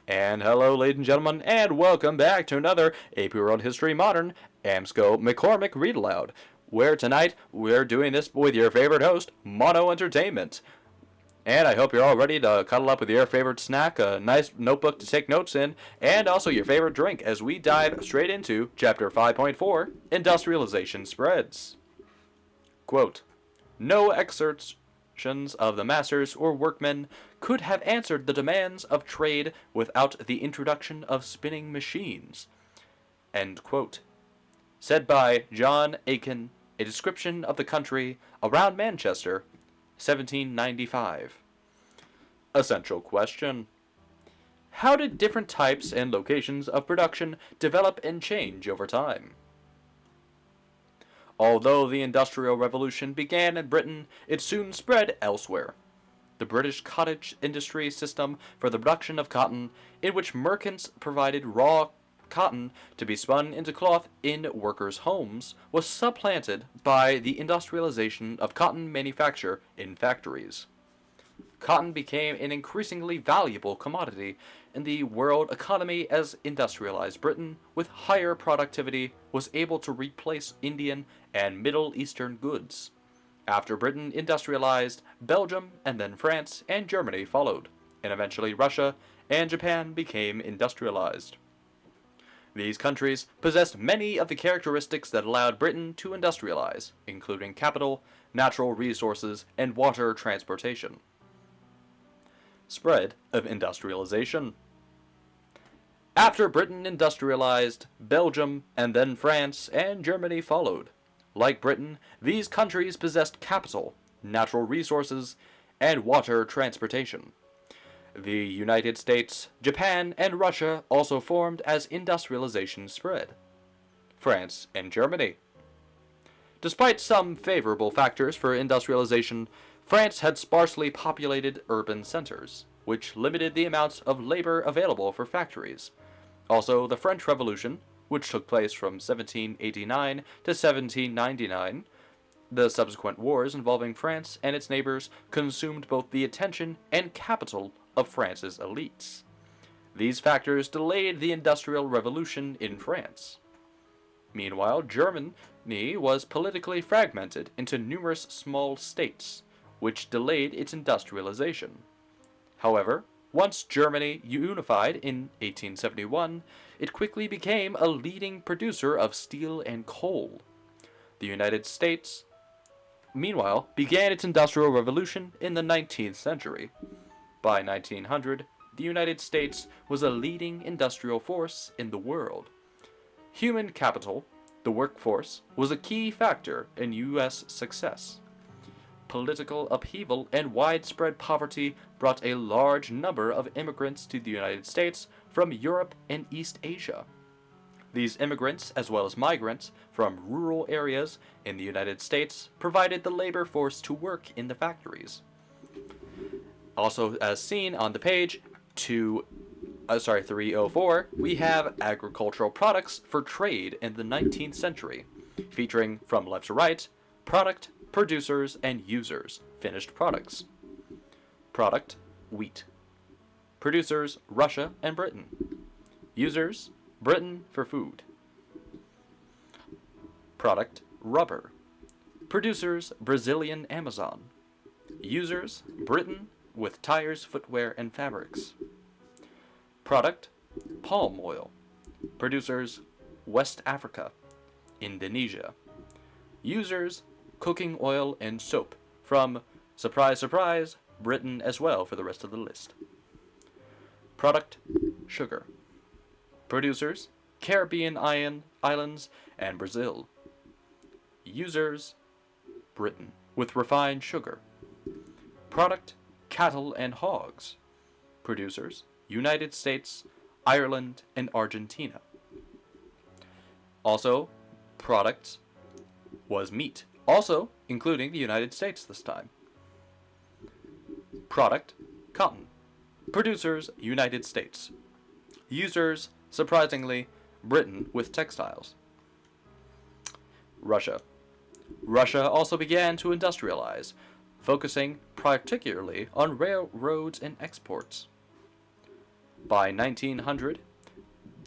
And hello, ladies and gentlemen, and welcome back to another AP World History Modern AMSCO McCormick Read Aloud, where tonight we're doing this with your favorite host, Mono Entertainment. And I hope you're all ready to cuddle up with your favorite snack, a nice notebook to take notes in, and also your favorite drink as we dive straight into Chapter 5.4, Industrialization Spreads. Quote, no excerptions of the masters or workmen could have answered the demands of trade without the introduction of spinning machines. End quote. Said by John Aiken, A Description of the Country Around Manchester, 1795. Essential question. How did different types and locations of production develop and change over time? Although the Industrial Revolution began in Britain, it soon spread elsewhere. The British cottage industry system for the production of cotton, in which merchants provided raw cotton to be spun into cloth in workers' homes, was supplanted by the industrialization of cotton manufacture in factories. Cotton became an increasingly valuable commodity in the world economy as industrialized Britain, with higher productivity, was able to replace Indian and Middle Eastern goods. After Britain industrialized, Belgium and then France and Germany followed, and eventually Russia and Japan became industrialized. These countries possessed many of the characteristics that allowed Britain to industrialize, including capital, natural resources, and water transportation. Spread of industrialization. After Britain industrialized, Belgium and then France and Germany followed. Like Britain, these countries possessed capital, natural resources, and water transportation. The United States, Japan, and Russia also formed as industrialization spread. France and Germany. Despite some favorable factors for industrialization, France had sparsely populated urban centers, which limited the amount of labor available for factories. Also, the French Revolution, which took place from 1789 to 1799, the subsequent wars involving France and its neighbors consumed both the attention and capital of France's elites. These factors delayed the Industrial Revolution in France. Meanwhile, Germany was politically fragmented into numerous small states, which delayed its industrialization. However, once Germany unified in 1871, it quickly became a leading producer of steel and coal. The United States, meanwhile, began its industrial revolution in the 19th century. By 1900, the United States was a leading industrial force in the world. Human capital, the workforce, was a key factor in U.S. success. Political upheaval and widespread poverty brought a large number of immigrants to the United States from Europe and East Asia. These immigrants, as well as migrants from rural areas in the United States, provided the labor force to work in the factories. Also, as seen on the page 304, we have agricultural products for trade in the 19th century, featuring from left to right, product, producers, and users, finished products. Product, wheat. Producers, Russia and Britain. Users, Britain for food. Product, rubber. Producers, Brazilian Amazon. Users, Britain with tires, footwear, and fabrics. Product, palm oil. Producers, West Africa, Indonesia. Users, cooking oil and soap from, surprise, surprise, Britain as well for the rest of the list. Product, sugar. Producers, Caribbean islands and Brazil. Users, Britain with refined sugar. Product, cattle and hogs. Producers, United States, Ireland, and Argentina. Also, products was meat, also including the United States this time. Product, cotton. Producers, United States. Users, surprisingly, Britain with textiles. Russia. Russia also began to industrialize, focusing particularly on railroads and exports. By 1900,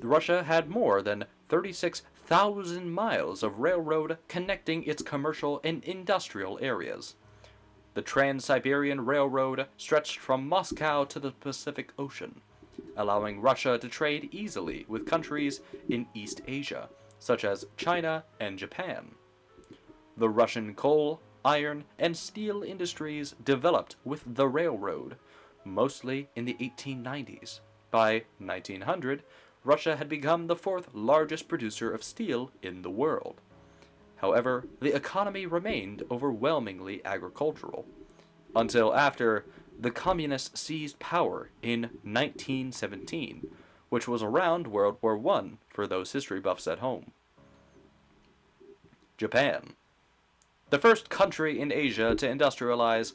Russia had more than 36,000 miles of railroad connecting its commercial and industrial areas. The Trans-Siberian Railroad stretched from Moscow to the Pacific Ocean, allowing Russia to trade easily with countries in East Asia, such as China and Japan. The Russian coal, iron, and steel industries developed with the railroad, mostly in the 1890s. By 1900, Russia had become the fourth largest producer of steel in the world. However, the economy remained overwhelmingly agricultural, until after the communists seized power in 1917, which was around World War I for those history buffs at home. Japan. The first country in Asia to industrialize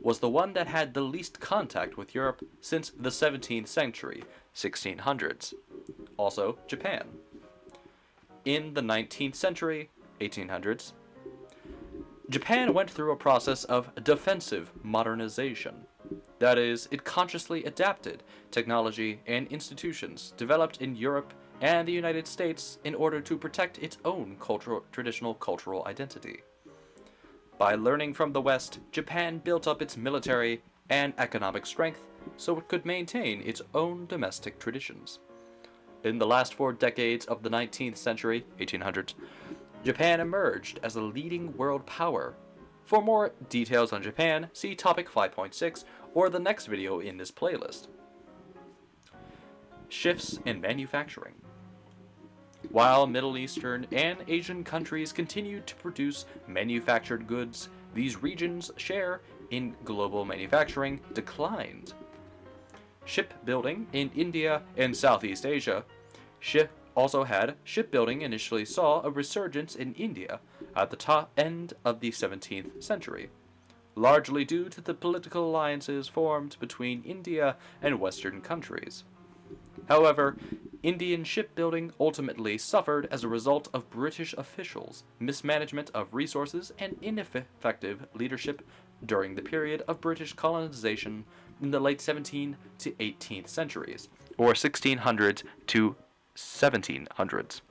was the one that had the least contact with Europe since the 17th century, 1600s. Also, Japan. In the 19th century, 1800s, Japan went through a process of defensive modernization. That is, it consciously adapted technology and institutions developed in Europe and the United States in order to protect its own traditional cultural identity. By learning from the West, Japan built up its military and economic strength so it could maintain its own domestic traditions. In the last 4 decades of the 19th century, 1800s, Japan emerged as a leading world power. For more details on Japan, see topic 5.6 or the next video in this playlist. Shifts in manufacturing. While Middle Eastern and Asian countries continued to produce manufactured goods, these regions' share in global manufacturing declined. Shipbuilding in India and Southeast Asia also had shipbuilding initially saw a resurgence in India at the top end of the 17th century, largely due to the political alliances formed between India and Western countries. However, Indian shipbuilding ultimately suffered as a result of British officials' mismanagement of resources and ineffective leadership during the period of British colonization in the late 17th to 18th centuries, or 1600s to 1700s.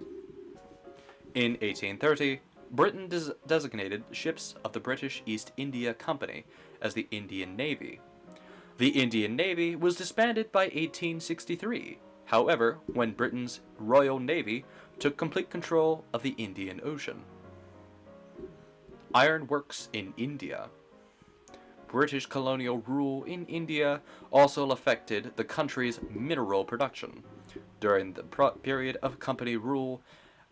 In 1830, Britain designated ships of the British East India Company as the Indian Navy. The Indian Navy was disbanded by 1863, however, when Britain's Royal Navy took complete control of the Indian Ocean. Ironworks in India. British colonial rule in India also affected the country's mineral production. During the period of company rule,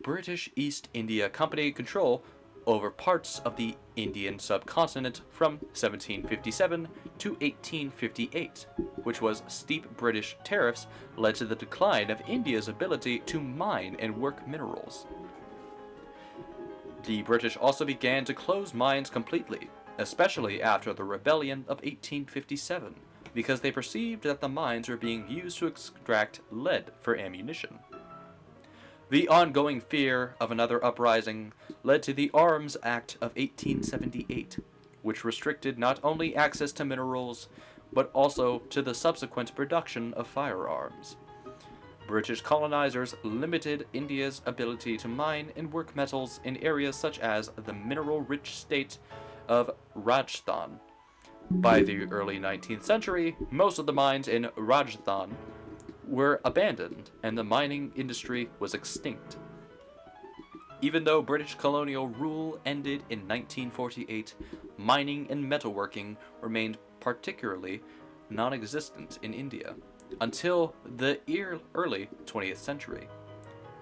British East India Company control over parts of the Indian subcontinent from 1757 to 1858, which was steep British tariffs led to the decline of India's ability to mine and work minerals. The British also began to close mines completely, especially after the Rebellion of 1857, because they perceived that the mines were being used to extract lead for ammunition. The ongoing fear of another uprising led to the Arms Act of 1878, which restricted not only access to minerals, but also to the subsequent production of firearms. British colonizers limited India's ability to mine and work metals in areas such as the mineral-rich state of Rajasthan. By the early 19th century, most of the mines in Rajasthan were abandoned and the mining industry was extinct. Even though British colonial rule ended in 1948, mining and metalworking remained particularly non-existent in India until the early 20th century.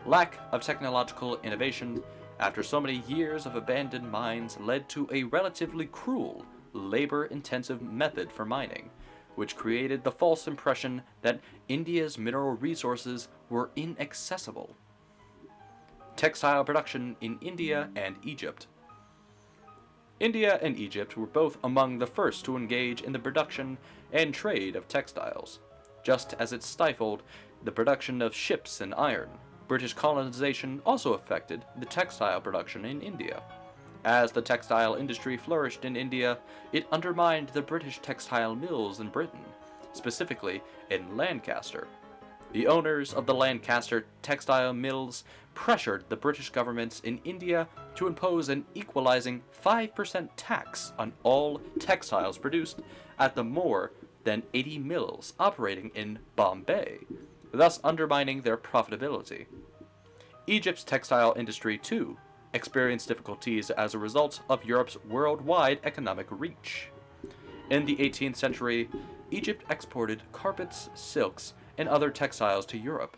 Lack of technological innovation after so many years of abandoned mines led to a relatively cruel, labor-intensive method for mining, which created the false impression that India's mineral resources were inaccessible. Textile production in India and Egypt. India and Egypt were both among the first to engage in the production and trade of textiles. Just as it stifled the production of ships and iron, British colonization also affected the textile production in India. As the textile industry flourished in India, it undermined the British textile mills in Britain, specifically in Lancaster. The owners of the Lancaster textile mills pressured the British government in India to impose an equalizing 5% tax on all textiles produced at the more than 80 mills operating in Bombay, thus undermining their profitability. Egypt's textile industry, too, experienced difficulties as a result of Europe's worldwide economic reach. In the 18th century, Egypt exported carpets, silks, and other textiles to Europe.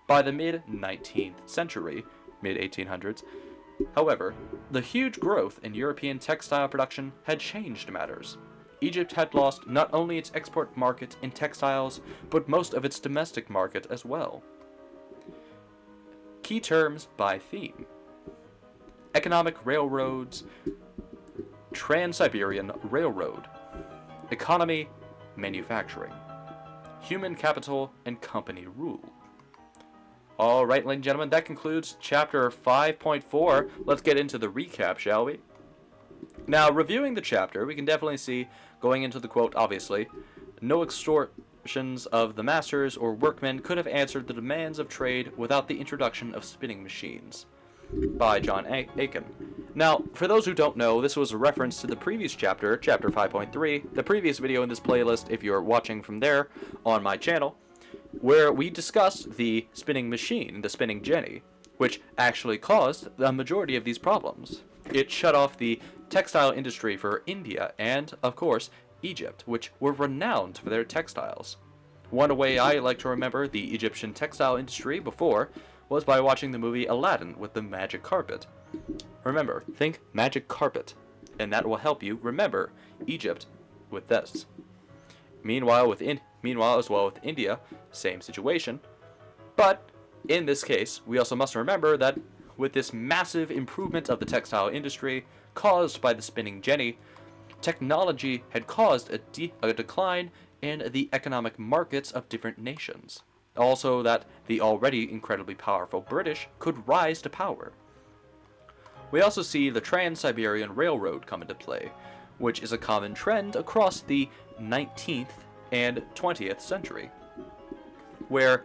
By the mid-19th century, mid-1800s, however, the huge growth in European textile production had changed matters. Egypt had lost not only its export market in textiles, but most of its domestic market as well. Key terms by theme: economic railroads, Trans-Siberian Railroad, economy, manufacturing, human capital, and company rule. Alright, ladies and gentlemen, that concludes chapter 5.4. Let's get into the recap, shall we? Now, reviewing the chapter, we can definitely see, going into the quote, obviously, no extortions of the masters or workmen could have answered the demands of trade without the introduction of spinning machines, by John Aiken. Now, for those who don't know, this was a reference to the previous chapter, chapter 5.3, the previous video in this playlist, if you're watching from there on my channel, where we discussed the spinning machine, the spinning jenny, which actually caused the majority of these problems. It shut off the textile industry for India and, of course, Egypt, which were renowned for their textiles. One way I like to remember the Egyptian textile industry before was by watching the movie Aladdin with the magic carpet. Remember, think magic carpet, and that will help you remember Egypt with this. Meanwhile, as well with India, same situation. But in this case, we also must remember that with this massive improvement of the textile industry caused by the spinning jenny, technology had caused a decline in the economic markets of different nations. Also that the already incredibly powerful British could rise to power. We also see the Trans-Siberian Railroad come into play, which is a common trend across the 19th and 20th century, where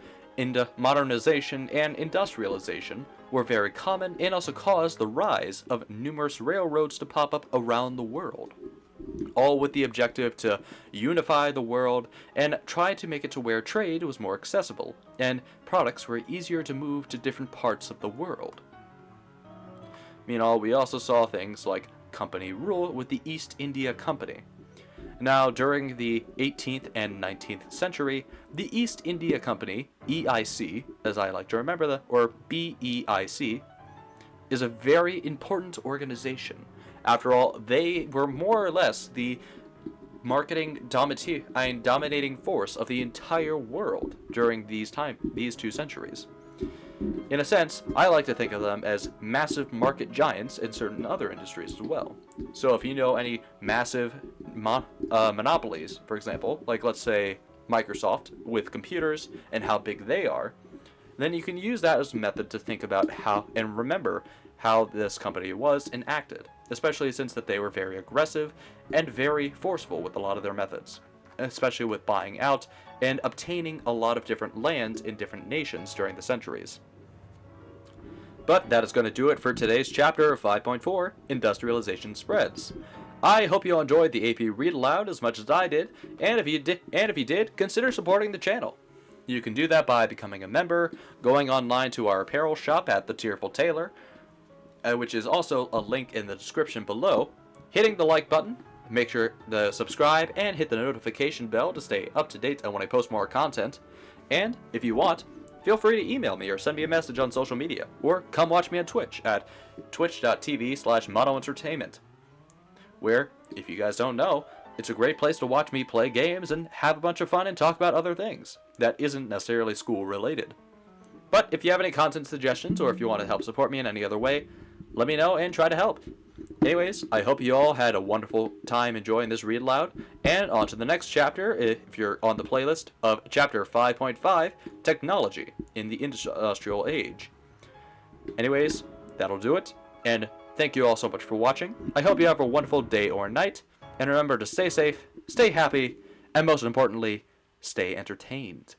modernization and industrialization were very common and also caused the rise of numerous railroads to pop up around the world, all with the objective to unify the world and try to make it to where trade was more accessible and products were easier to move to different parts of the world. Meanwhile, we also saw things like company rule with the East India Company. Now, during the 18th and 19th century, the East India Company, EIC, as I like to remember that, or BEIC, is a very important organization. After all, they were more or less the dominating force of the entire world during these 2 centuries. In a sense, I like to think of them as massive market giants in certain other industries as well. So if you know any massive monopolies, for example, like let's say Microsoft with computers and how big they are, then you can use that as a method to think about how and remember how this company was and acted, especially since that they were very aggressive and very forceful with a lot of their methods, especially with buying out and obtaining a lot of different lands in different nations during the centuries. But that is going to do it for today's chapter of 5.4, Industrialization Spreads. I hope you enjoyed the AP Read Aloud as much as I did, and if you did, consider supporting the channel. You can do that by becoming a member, going online to our apparel shop at The Tearful Tailor, which is also a link in the description below, hitting the like button, make sure to subscribe, and hit the notification bell to stay up to date on when I post more content. And if you want, feel free to email me or send me a message on social media, or come watch me on Twitch at twitch.tv/monoentertainment, where, if you guys don't know, it's a great place to watch me play games and have a bunch of fun and talk about other things that isn't necessarily school related. But if you have any content suggestions, or if you want to help support me in any other way, let me know and try to help. Anyways, I hope you all had a wonderful time enjoying this read aloud, and on to the next chapter, if you're on the playlist, of chapter 5.5, Technology in the Industrial Age. Anyways, that'll do it, and thank you all so much for watching. I hope you have a wonderful day or night, and remember to stay safe, stay happy, and most importantly, stay entertained.